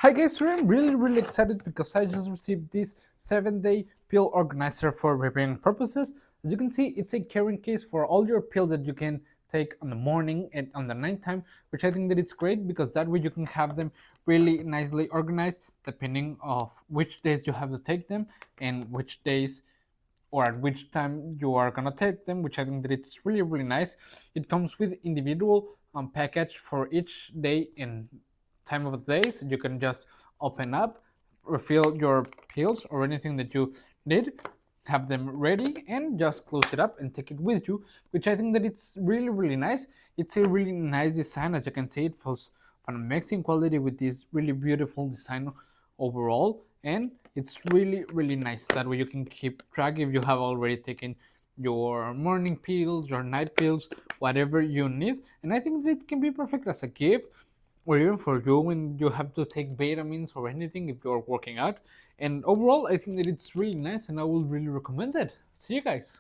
Hi guys, today I'm really excited because I just received this 7-day pill organizer for preparing purposes. As you can see, it's a carrying case for all your pills that you can take on the morning and on the nighttime, which I think that it's great because that way you can have them really nicely organized depending of which days you have to take them and which days or at which time you are gonna take them, which I think that it's really nice. It comes with individual package for each day and time of the day, so you can just open up, refill your pills or anything that you need, have them ready, and just close it up and take it with you, which I think that it's really nice. It's a really nice design. As you can see, it feels an amazing quality with this really beautiful design overall, and it's really nice. That way you can keep track if you have already taken your morning pills, your night pills, whatever you need. And I think that it can be perfect as a gift or even for you when you have to take vitamins or anything if you're working out. And overall, I think that it's really nice and I would really recommend it. See you guys.